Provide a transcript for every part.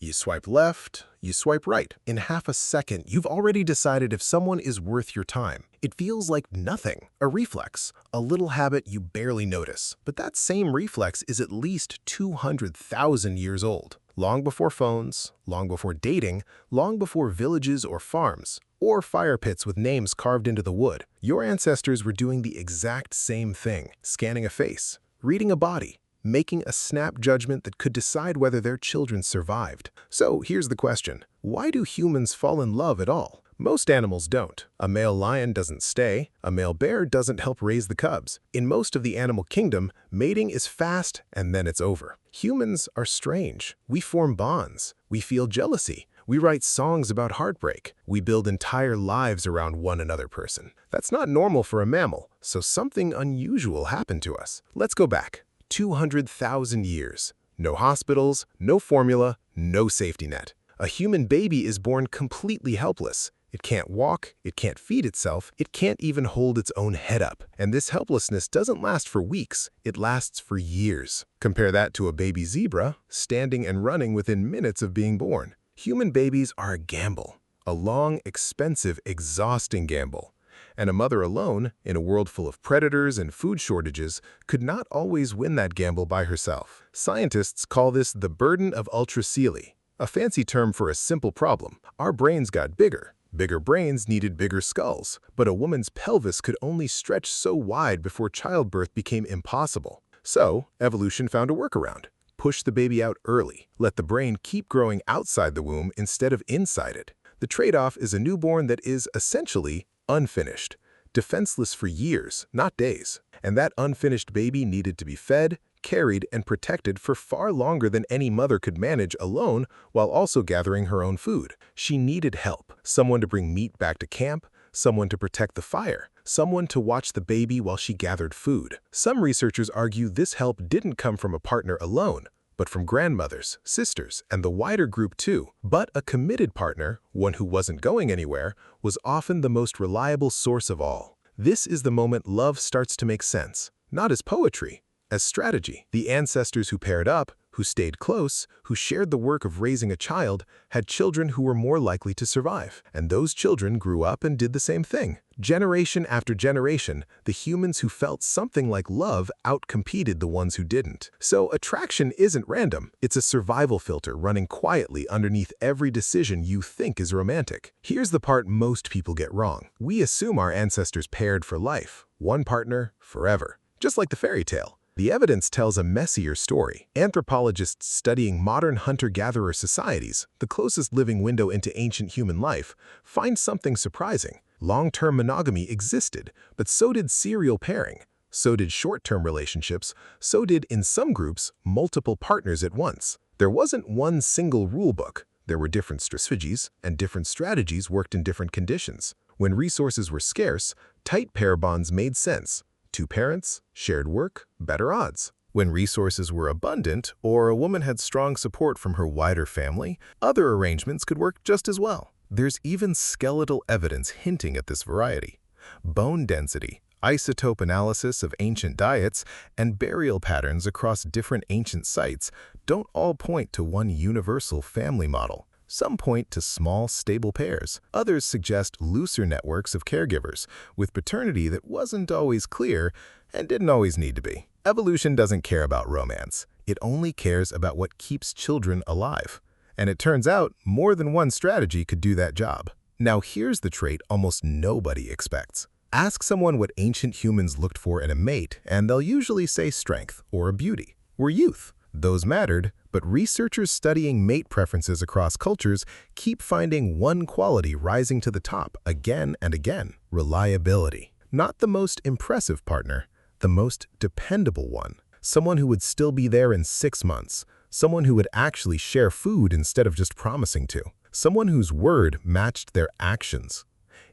You swipe left, you swipe right. In half a second, you've already decided if someone is worth your time. It feels like nothing, a reflex, a little habit you barely notice. But that same reflex is at least 200,000 years old. Long before phones, long before dating, long before villages or farms, or fire pits with names carved into the wood, your ancestors were doing the exact same thing, scanning a face, reading a body, making a snap judgment that could decide whether their children survived. So here's the question. Why do humans fall in love at all? Most animals don't. A male lion doesn't stay. A male bear doesn't help raise the cubs. In most of the animal kingdom, mating is fast and then it's over. Humans are strange. We form bonds. We feel jealousy. We write songs about heartbreak. We build entire lives around one another person. That's not normal for a mammal, so something unusual happened to us. Let's go back. 200,000 years. No hospitals, no formula, no safety net. A human baby is born completely helpless. It can't walk, it can't feed itself, it can't even hold its own head up. And this helplessness doesn't last for weeks, it lasts for years. Compare that to a baby zebra, standing and running within minutes of being born. Human babies are a gamble, a long, expensive, exhausting gamble. And a mother alone, in a world full of predators and food shortages, could not always win that gamble by herself. Scientists call this the burden of ultracoely, a fancy term for a simple problem. Our brains got bigger. Bigger brains needed bigger skulls, but a woman's pelvis could only stretch so wide before childbirth became impossible. So, evolution found a workaround. Push the baby out early. Let the brain keep growing outside the womb instead of inside it. The trade-off is a newborn that is essentially unfinished, defenseless for years, not days. And that unfinished baby needed to be fed, carried, and protected for far longer than any mother could manage alone while also gathering her own food. She needed help, someone to bring meat back to camp, someone to protect the fire, someone to watch the baby while she gathered food. Some researchers argue this help didn't come from a partner alone, but from grandmothers, sisters, and the wider group too. But a committed partner, one who wasn't going anywhere, was often the most reliable source of all. This is the moment love starts to make sense, not as poetry, as strategy. The ancestors who paired up, who stayed close, who shared the work of raising a child, had children who were more likely to survive. And those children grew up and did the same thing. Generation after generation, the humans who felt something like love outcompeted the ones who didn't. So attraction isn't random. It's a survival filter running quietly underneath every decision you think is romantic. Here's the part most people get wrong. We assume our ancestors paired for life, one partner, forever. Just like the fairy tale. The evidence tells a messier story. Anthropologists studying modern hunter-gatherer societies, the closest living window into ancient human life, find something surprising. Long-term monogamy existed, but so did serial pairing. So did short-term relationships. So did, in some groups, multiple partners at once. There wasn't one single rulebook. There were different strategies, and different strategies worked in different conditions. When resources were scarce, tight pair bonds made sense. 2 parents, shared work, better odds. When resources were abundant, or a woman had strong support from her wider family, other arrangements could work just as well. There's even skeletal evidence hinting at this variety. Bone density, isotope analysis of ancient diets, and burial patterns across different ancient sites don't all point to one universal family model. Some point to small, stable pairs. Others suggest looser networks of caregivers, with paternity that wasn't always clear and didn't always need to be. Evolution doesn't care about romance. It only cares about what keeps children alive. And it turns out more than one strategy could do that job. Now here's the trait almost nobody expects. Ask someone what ancient humans looked for in a mate, and they'll usually say strength or beauty or youth. Those mattered, but researchers studying mate preferences across cultures keep finding one quality rising to the top again and again: reliability. Not the most impressive partner, the most dependable one. Someone who would still be there in 6 months. Someone who would actually share food instead of just promising to. Someone whose word matched their actions.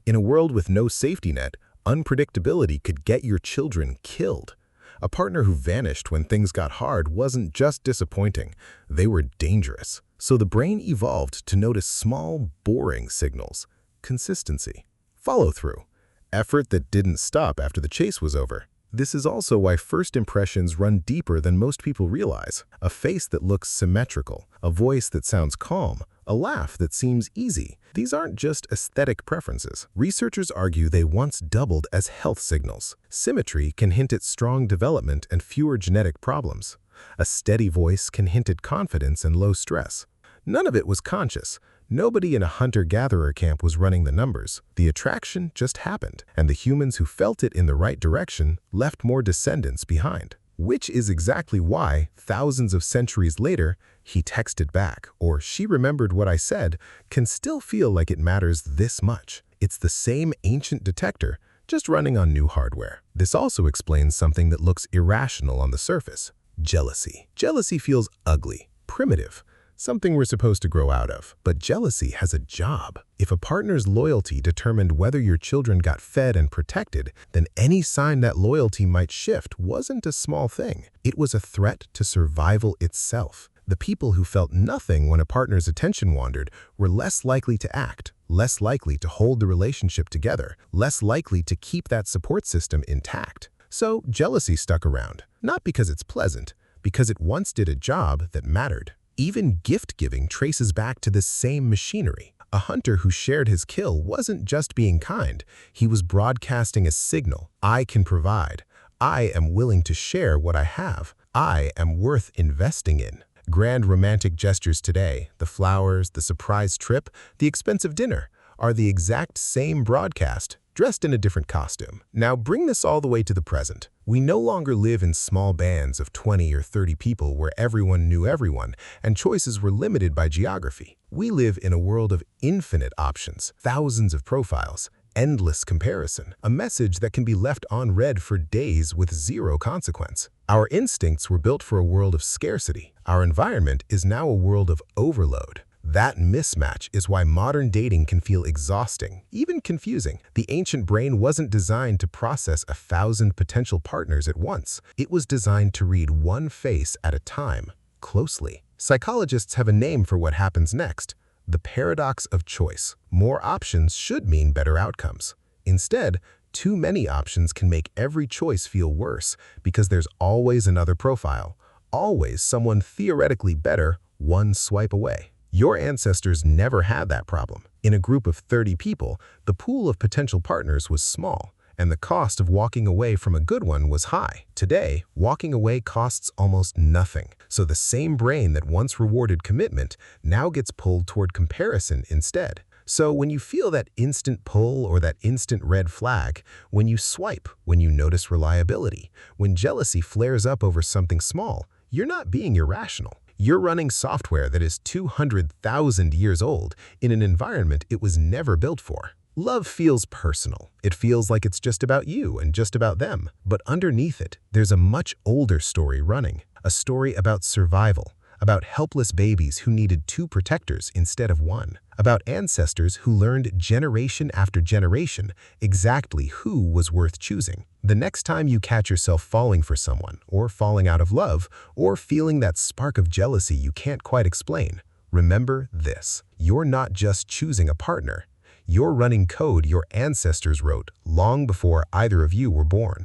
In a world with no safety net, unpredictability could get your children killed. A partner who vanished when things got hard wasn't just disappointing, they were dangerous. So the brain evolved to notice small, boring signals. Consistency. Follow-through. Effort that didn't stop after the chase was over. This is also why first impressions run deeper than most people realize. A face that looks symmetrical, a voice that sounds calm, a laugh that seems easy. These aren't just aesthetic preferences. Researchers argue they once doubled as health signals. Symmetry can hint at strong development and fewer genetic problems. A steady voice can hint at confidence and low stress. None of it was conscious. Nobody in a hunter-gatherer camp was running the numbers. The attraction just happened, and the humans who felt it in the right direction left more descendants behind. Which is exactly why, thousands of centuries later, he texted back, or she remembered what I said, can still feel like it matters this much. It's the same ancient detector, just running on new hardware. This also explains something that looks irrational on the surface: jealousy. Jealousy feels ugly, primitive, something we're supposed to grow out of. But jealousy has a job. If a partner's loyalty determined whether your children got fed and protected, then any sign that loyalty might shift wasn't a small thing. It was a threat to survival itself. The people who felt nothing when a partner's attention wandered were less likely to act, less likely to hold the relationship together, less likely to keep that support system intact. So jealousy stuck around, not because it's pleasant, because it once did a job that mattered. Even gift-giving traces back to this same machinery. A hunter who shared his kill wasn't just being kind, he was broadcasting a signal: I can provide. I am willing to share what I have. I am worth investing in. Grand romantic gestures today, the flowers, the surprise trip, the expensive dinner, are the exact same broadcast, dressed in a different costume. Now bring this all the way to the present. We no longer live in small bands of 20 or 30 people where everyone knew everyone and choices were limited by geography. We live in a world of infinite options, thousands of profiles, endless comparison, a message that can be left unread for days with zero consequence. Our instincts were built for a world of scarcity. Our environment is now a world of overload. That mismatch is why modern dating can feel exhausting, even confusing. The ancient brain wasn't designed to process 1,000 potential partners at once. It was designed to read one face at a time, closely. Psychologists have a name for what happens next: the paradox of choice. More options should mean better outcomes. Instead, too many options can make every choice feel worse because there's always another profile, always someone theoretically better one swipe away. Your ancestors never had that problem. In a group of 30 people, the pool of potential partners was small, and the cost of walking away from a good one was high. Today, walking away costs almost nothing. So the same brain that once rewarded commitment now gets pulled toward comparison instead. So when you feel that instant pull or that instant red flag, when you swipe, when you notice reliability, when jealousy flares up over something small, you're not being irrational. You're running software that is 200,000 years old in an environment it was never built for. Love feels personal. It feels like it's just about you and just about them. But underneath it, there's a much older story running. A story about survival, about helpless babies who needed 2 protectors instead of 1, about ancestors who learned generation after generation exactly who was worth choosing. The next time you catch yourself falling for someone, or falling out of love, or feeling that spark of jealousy you can't quite explain, remember this: you're not just choosing a partner. You're running code your ancestors wrote long before either of you were born.